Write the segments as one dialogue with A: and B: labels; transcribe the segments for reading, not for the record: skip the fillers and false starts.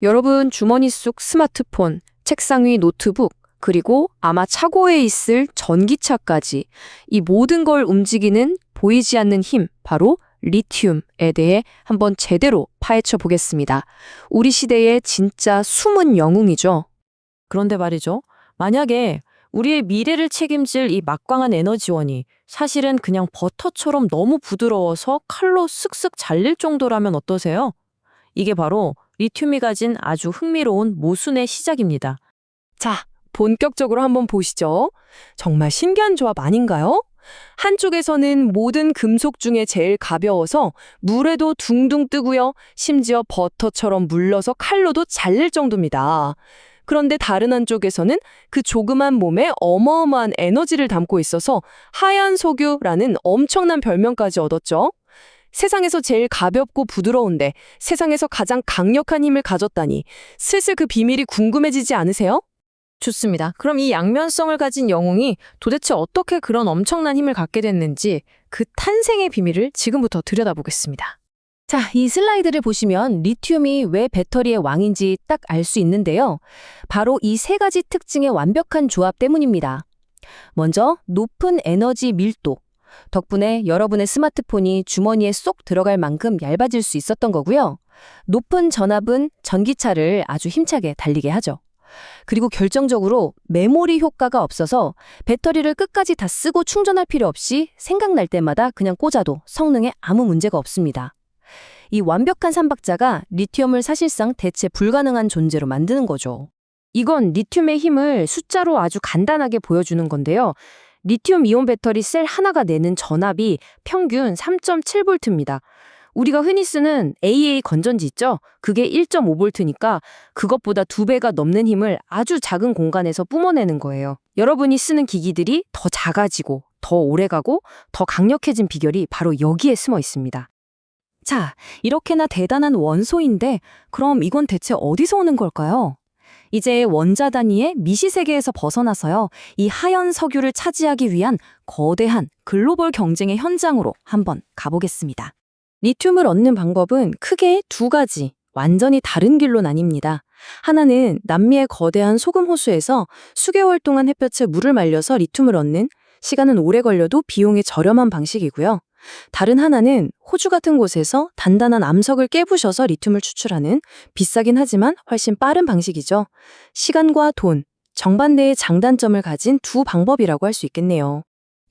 A: 여러분 주머니 속 스마트폰, 책상 위 노트북, 그리고 아마 차고에 있을 전기차까지 이 모든 걸 움직이는 보이지 않는 힘, 바로 리튬에 대해 한번 제대로 파헤쳐 보겠습니다. 우리 시대의 진짜 숨은 영웅이죠.
B: 그런데 말이죠. 만약에 우리의 미래를 책임질 이 막강한 에너지원이 사실은 그냥 버터처럼 너무 부드러워서 칼로 쓱쓱 잘릴 정도라면 어떠세요? 이게 바로 리튬이 가진 아주 흥미로운 모순의 시작입니다.
A: 자, 본격적으로 한번 보시죠. 정말 신기한 조합 아닌가요? 한쪽에서는 모든 금속 중에 제일 가벼워서 물에도 둥둥 뜨고요. 심지어 버터처럼 물러서 칼로도 잘릴 정도입니다. 그런데 다른 한쪽에서는 그 조그만 몸에 어마어마한 에너지를 담고 있어서 하얀 석유라는 엄청난 별명까지 얻었죠. 세상에서 제일 가볍고 부드러운데 세상에서 가장 강력한 힘을 가졌다니 슬슬 그 비밀이 궁금해지지 않으세요?
B: 좋습니다. 그럼 이 양면성을 가진 영웅이 도대체 어떻게 그런 엄청난 힘을 갖게 됐는지 그 탄생의 비밀을 지금부터 들여다보겠습니다. 자, 이 슬라이드를 보시면 리튬이 왜 배터리의 왕인지 딱 알 수 있는데요. 바로 이 세 가지 특징의 완벽한 조합 때문입니다. 먼저 높은 에너지 밀도. 덕분에 여러분의 스마트폰이 주머니에 쏙 들어갈 만큼 얇아질 수 있었던 거고요. 높은 전압은 전기차를 아주 힘차게 달리게 하죠. 그리고 결정적으로 메모리 효과가 없어서 배터리를 끝까지 다 쓰고 충전할 필요 없이 생각날 때마다 그냥 꽂아도 성능에 아무 문제가 없습니다. 이 완벽한 삼박자가 리튬을 사실상 대체 불가능한 존재로 만드는 거죠.
A: 이건 리튬의 힘을 숫자로 아주 간단하게 보여주는 건데요. 리튬 이온 배터리 셀 하나가 내는 전압이 평균 3.7V입니다. 우리가 흔히 쓰는 AA 건전지 있죠? 그게 1.5V니까 그것보다 2배가 넘는 힘을 아주 작은 공간에서 뿜어내는 거예요. 여러분이 쓰는 기기들이 더 작아지고 더 오래가고 더 강력해진 비결이 바로 여기에 숨어 있습니다.
B: 자, 이렇게나 대단한 원소인데 그럼 이건 대체 어디서 오는 걸까요? 이제 원자 단위의 미시 세계에서 벗어나서요. 이 하얀 석유를 차지하기 위한 거대한 글로벌 경쟁의 현장으로 한번 가보겠습니다.
A: 리튬을 얻는 방법은 크게 두 가지, 완전히 다른 길로 나뉩니다. 하나는 남미의 거대한 소금 호수에서 수개월 동안 햇볕에 물을 말려서 리튬을 얻는, 시간은 오래 걸려도 비용이 저렴한 방식이고요. 다른 하나는 호주 같은 곳에서 단단한 암석을 깨부셔서 리튬을 추출하는, 비싸긴 하지만 훨씬 빠른 방식이죠. 시간과 돈, 정반대의 장단점을 가진 두 방법이라고 할 수 있겠네요.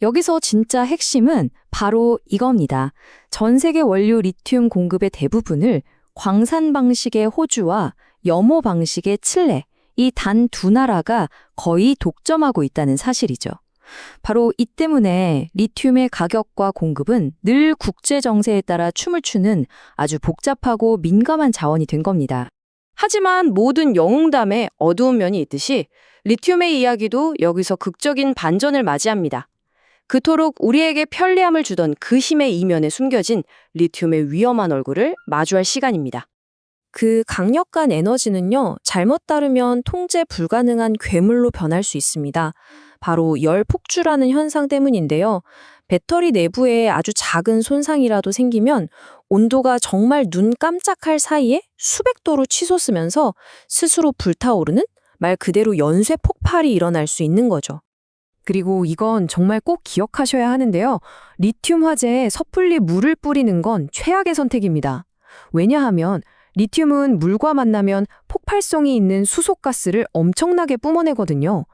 B: 여기서 진짜 핵심은 바로 이겁니다. 전 세계 원료 리튬 공급의 대부분을 광산 방식의 호주와 염호 방식의 칠레, 이 단 두 나라가 거의 독점하고 있다는 사실이죠. 바로 이 때문에 리튬의 가격과 공급은 늘 국제 정세에 따라 춤을 추는 아주 복잡하고 민감한 자원이 된 겁니다.
A: 하지만 모든 영웅담에 어두운 면이 있듯이 리튬의 이야기도 여기서 극적인 반전을 맞이합니다. 그토록 우리에게 편리함을 주던 그 힘의 이면에 숨겨진 리튬의 위험한 얼굴을 마주할 시간입니다.
B: 그 강력한 에너지는요, 잘못 다루면 통제 불가능한 괴물로 변할 수 있습니다. 바로 열 폭주라는 현상 때문인데요. 배터리 내부에 아주 작은 손상이라도 생기면 온도가 정말 눈 깜짝할 사이에 수백 도로 치솟으면서 스스로 불타오르는 말 그대로 연쇄 폭발이 일어날 수 있는 거죠. 그리고 이건 정말 꼭 기억하셔야 하는데요. 리튬 화재에 섣불리 물을 뿌리는 건 최악의 선택입니다. 왜냐하면 리튬은 물과 만나면 폭발성이 있는 수소가스를 엄청나게 뿜어내거든요.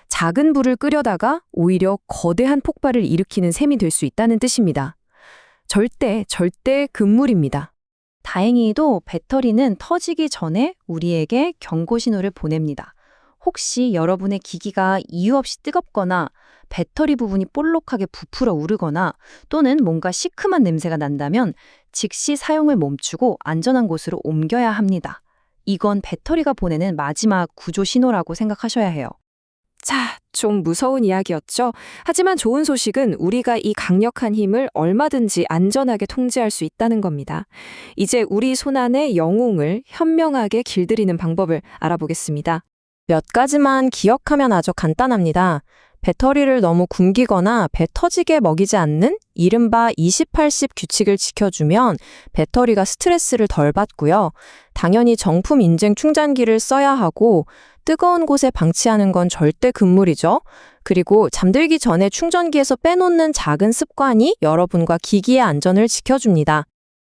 B: 작은 불을 끄려다가 오히려 거대한 폭발을 일으키는 셈이 될 수 있다는 뜻입니다. 절대 금물입니다. 다행히도 배터리는 터지기 전에 우리에게 경고 신호를 보냅니다. 혹시 여러분의 기기가 이유 없이 뜨겁거나 배터리 부분이 볼록하게 부풀어 오르거나 또는 뭔가 시큼한 냄새가 난다면 즉시 사용을 멈추고 안전한 곳으로 옮겨야 합니다. 이건 배터리가 보내는 마지막 구조 신호라고 생각하셔야 해요.
A: 자, 좀 무서운 이야기였죠. 하지만 좋은 소식은 우리가 이 강력한 힘을 얼마든지 안전하게 통제할 수 있다는 겁니다. 이제 우리 손안의 영웅을 현명하게 길들이는 방법을 알아보겠습니다. 몇 가지만 기억하면 아주 간단합니다.
B: 배터리를 너무 굶기거나 배 터지게 먹이지 않는 이른바 20-80 규칙을 지켜주면 배터리가 스트레스를 덜 받고요. 당연히 정품 인증 충전기를 써야 하고 뜨거운 곳에 방치하는 건 절대 금물이죠. 그리고 잠들기 전에 충전기에서 빼놓는 작은 습관이 여러분과 기기의 안전을 지켜줍니다.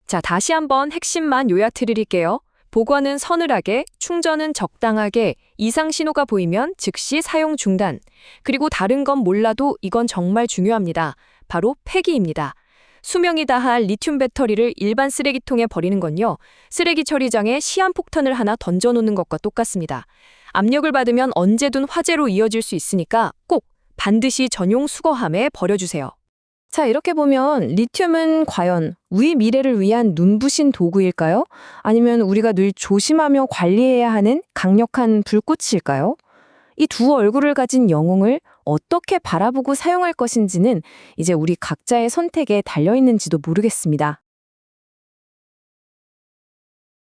A: 자, 다시 한번 핵심만 요약드릴게요. 보관은 서늘하게, 충전은 적당하게, 이상 신호가 보이면 즉시 사용 중단. 그리고 다른 건 몰라도 이건 정말 중요합니다. 바로 폐기입니다. 수명이 다할 리튬 배터리를 일반 쓰레기통에 버리는 건요, 쓰레기 처리장에 시한폭탄을 하나 던져놓는 것과 똑같습니다. 압력을 받으면 언제든 화재로 이어질 수 있으니까 꼭 반드시 전용 수거함에 버려주세요.
B: 자, 이렇게 보면 리튬은 과연 우리 미래를 위한 눈부신 도구일까요? 아니면 우리가 늘 조심하며 관리해야 하는 강력한 불꽃일까요? 이 두 얼굴을 가진 영웅을 어떻게 바라보고 사용할 것인지는 이제 우리 각자의 선택에 달려 있는지도 모르겠습니다.